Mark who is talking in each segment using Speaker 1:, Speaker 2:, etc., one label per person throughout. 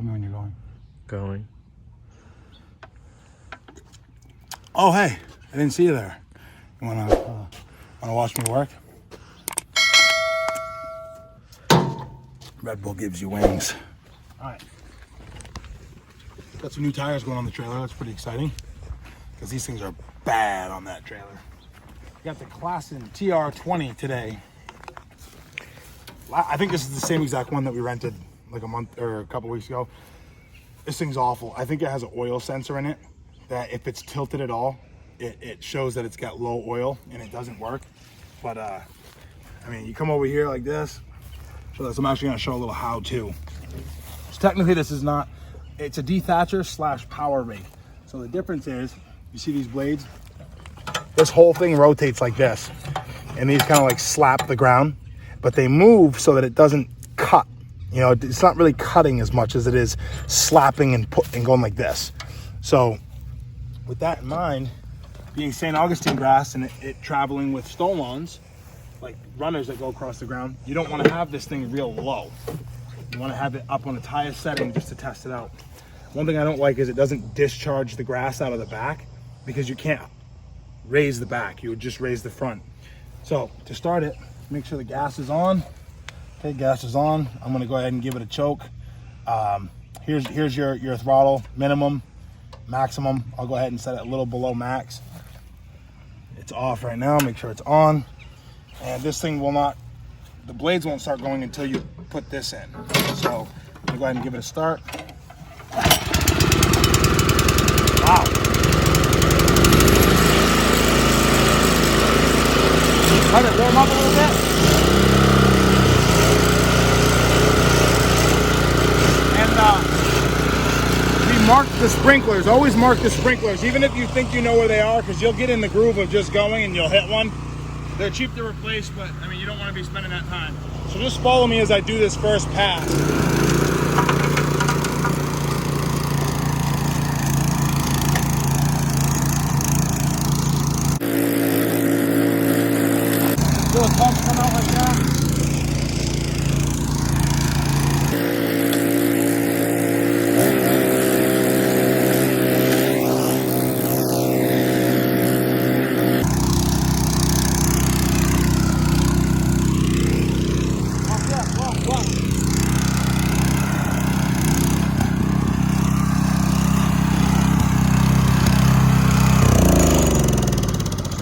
Speaker 1: Tell me when you're going.
Speaker 2: Going.
Speaker 1: Oh, hey, I didn't see you there. You wanna watch me work? Red Bull gives you wings. All right. Got some new tires going on the trailer. That's pretty exciting because these things are bad on that trailer. Got the Classen TR20 today. I think this is the same exact one that we rented like a month or a couple weeks ago. This thing's awful. I think it has an oil sensor in it that if it's tilted at all, it shows that it's got low oil and it doesn't work. But I mean, you come over here like this. So I'm actually gonna show a little how-to. So technically this is not, it's a dethatcher slash power rake. So the difference is, you see these blades? This whole thing rotates like this. And these kind of like slap the ground, but they move so that it doesn't cut. You know, it's not really cutting as much as it is slapping and going like this. So with that in mind, being St. Augustine grass and it traveling with stone lawns, like runners that go across the ground, you don't want to have this thing real low. You want to have it up on its highest setting just to test it out. One thing I don't like is it doesn't discharge the grass out of the back because you can't raise the back, you would just raise the front. So to start it, make sure the gas is on. Okay, gas is on. I'm gonna go ahead and give it a choke. Here's your throttle, minimum, maximum. I'll go ahead and set it a little below max. It's off right now, make sure it's on. And this thing will not, the blades won't start going until you put this in. So I'm gonna go ahead and give it a start. Wow. Let it warm up a little bit. And we marked the sprinklers. Always mark the sprinklers, even if you think you know where they are, because you'll get in the groove of just going and you'll hit one. They're cheap to replace, but I mean, you don't want to be spending that time. So just follow me as I do this first pass. Feel the pump come out like that.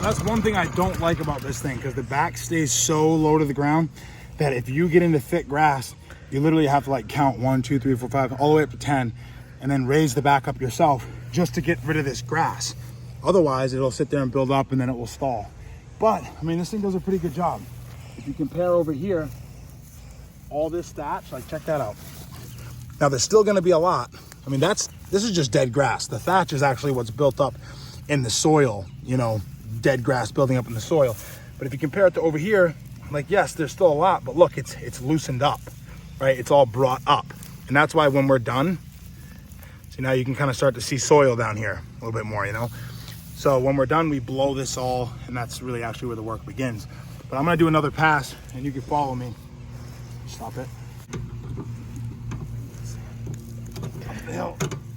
Speaker 1: That's one thing I don't like about this thing, because the back stays so low to the ground that if you get into thick grass, you literally have to like count 1, 2, 3, 4, 5, all the way up to 10, and then raise the back up yourself just to get rid of this grass. Otherwise, it'll sit there and build up and then it will stall. But, I mean, this thing does a pretty good job. If you compare over here, all this thatch, like check that out. Now there's still gonna be a lot. I mean, this is just dead grass. The thatch is actually what's built up in the soil, you know, dead grass building up in the soil. But if you compare it to over here, like, yes, there's still a lot, but look, it's loosened up, right? It's all brought up. And that's why when we're done, see, now you can kind of start to see soil down here a little bit more, you know? So when we're done, we blow this all, and that's really actually where the work begins. But I'm gonna do another pass and you can follow me. Stop it. Up the hill.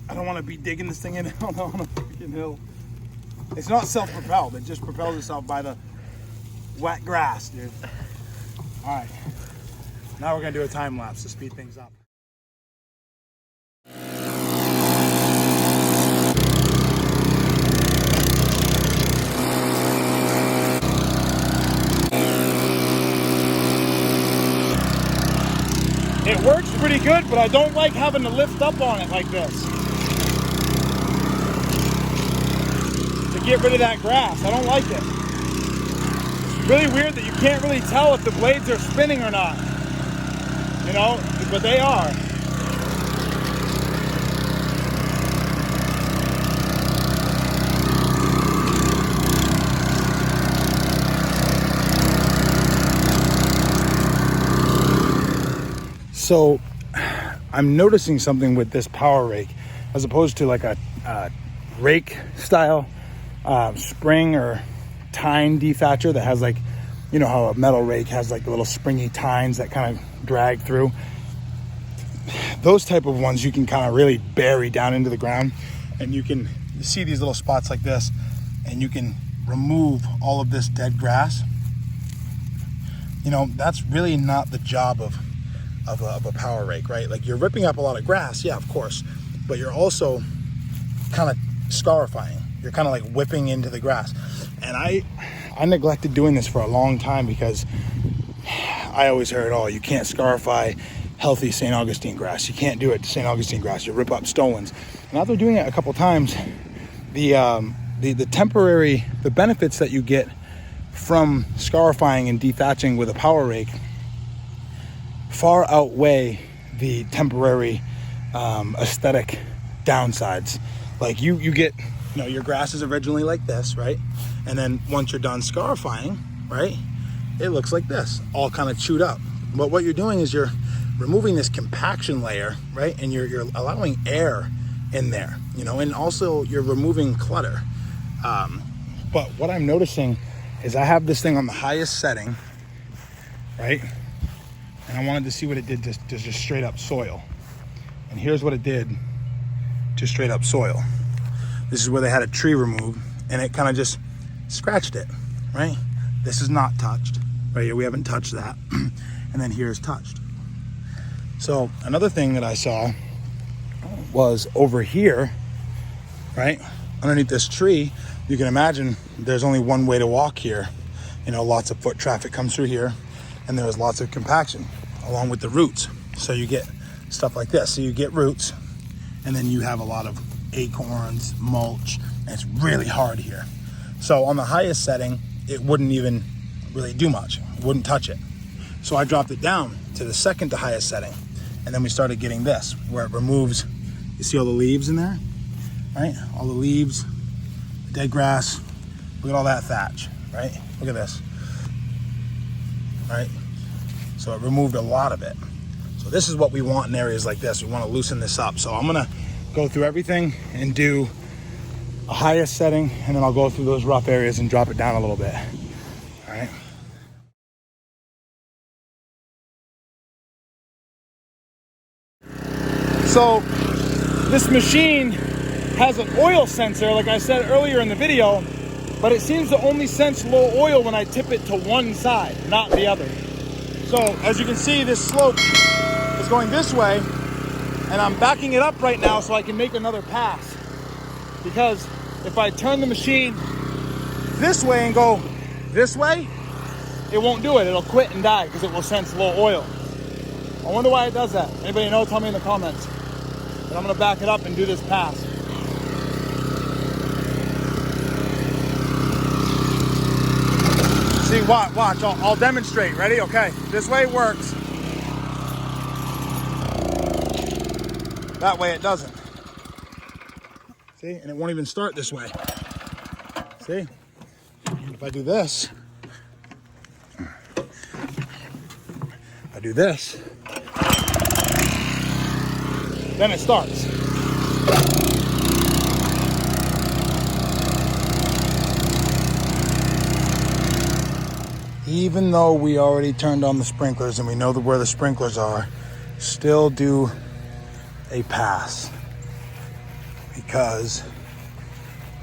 Speaker 1: I don't wanna be digging this thing in on a freaking hill. It's not self-propelled, it just propels itself by the wet grass, dude. All right, now we're gonna do a time lapse to speed things up. It works pretty good, but I don't like having to lift up on it like this to get rid of that grass. I don't like it. It's really weird that you can't really tell if the blades are spinning or not, you know, but they are. So I'm noticing something with this power rake as opposed to like a rake style spring or tine dethatcher that has, like, you know how a metal rake has like the little springy tines that kind of drag through. those type of ones you can kind of really bury down into the ground, and you can see these little spots like this, and you can remove all of this dead grass. You know, that's really not the job of a power rake, right? Like, you're ripping up a lot of grass, yeah, of course, but you're also kind of scarifying. You're kind of like whipping into the grass. And I neglected doing this for a long time because I always heard, oh, you can't scarify healthy St. Augustine grass. You can't do it to St. Augustine grass. You rip up stolons. And after doing it a couple times, the temporary, the benefits that you get from scarifying and dethatching with a power rake far outweigh the temporary aesthetic downsides. Like, you get, you know, your grass is originally like this, right? And then once you're done scarifying, right, it looks like this, all kind of chewed up. But what you're doing is you're removing this compaction layer, right? And you're allowing air in there, you know, and also you're removing clutter. But what I'm noticing is I have this thing on the highest setting, right? And I wanted to see what it did to just straight up soil. And here's what it did to straight up soil. This is where they had a tree removed, and it kind of just scratched it, right? This is not touched, right here. We haven't touched that. And then here's touched. So another thing that I saw was over here, right? Underneath this tree, you can imagine there's only one way to walk here. You know, lots of foot traffic comes through here, and there was lots of compaction along with the roots. So you get stuff like this. So you get roots, and then you have a lot of acorns, mulch, and it's really hard here. So on the highest setting, it wouldn't even really do much. It wouldn't touch it. So I dropped it down to the second to highest setting, and then we started getting this, where it removes, you see all the leaves in there, right? All the leaves, dead grass, look at all that thatch, right? Look at this, right? So it removed a lot of it. So this is what we want in areas like this. We want to loosen this up. So I'm gonna go through everything and do a highest setting, and then I'll go through those rough areas and drop it down a little bit, all right? So this machine has an oil sensor, like I said earlier in the video, but it seems to only sense low oil when I tip it to one side, not the other. So as you can see, this slope is going this way, and I'm backing it up right now so I can make another pass. Because if I turn the machine this way and go this way, it won't do it. It'll quit and die because it will sense low oil. I wonder why it does that. Anybody know? Tell me in the comments. But I'm gonna back it up and do this pass. See, watch, I'll demonstrate. Ready? Okay, this way it works. That way it doesn't. See, and it won't even start this way. See, if I do this, then it starts. Even though we already turned on the sprinklers and we know where the sprinklers are, still do a pass, because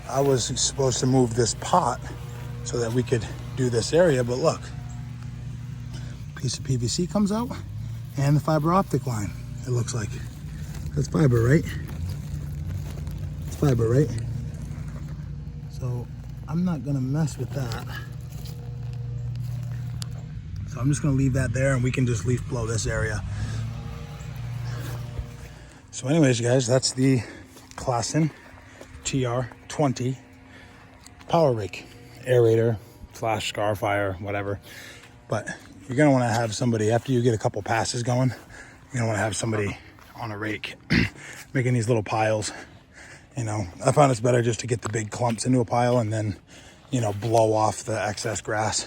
Speaker 1: I was supposed to move this pot so that we could do this area, but look, piece of PVC comes out and the fiber optic line, it looks like. That's fiber, right? It's fiber, right? So I'm not gonna mess with that. So I'm just gonna leave that there, and we can just leaf blow this area. So anyways, guys, that's the Classen TR20 power rake, aerator / scarifier, whatever. But you're gonna wanna have somebody, after you get a couple passes going, you're gonna wanna have somebody on a rake making these little piles. You know, I found it's better just to get the big clumps into a pile and then, you know, blow off the excess grass.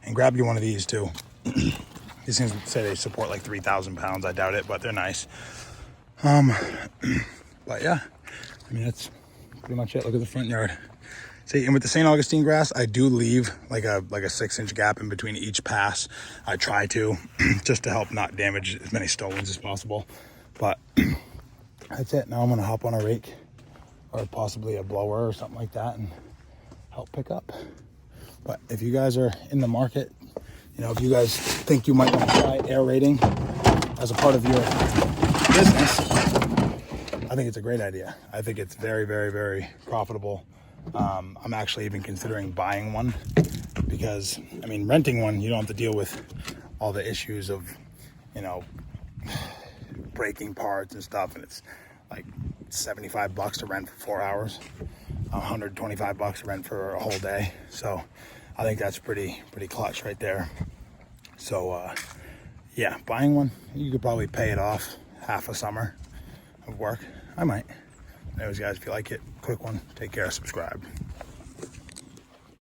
Speaker 1: And grab you one of these too. These things say they support like 3,000 pounds. I doubt it, but they're nice. But yeah, I mean, that's pretty much it. Look at the front yard. See, and with the St. Augustine grass, I do leave like a 6-inch gap in between each pass. I try to, just to help not damage as many stolons as possible. But that's it. Now I'm gonna hop on a rake or possibly a blower or something like that and help pick up. But if you guys are in the market, you know, if you guys think you might want to try aerating as a part of your business, I think it's a great idea. I think it's very, very, very profitable. I'm actually even considering buying one because, I mean, renting one, you don't have to deal with all the issues of, you know, breaking parts and stuff. And it's like $75 to rent for 4 hours, $125 to rent for a whole day. So I think that's pretty clutch right there. So yeah, buying one, you could probably pay it off half a summer of work. I might. Anyways, guys, if you like it, quick one, take care, subscribe.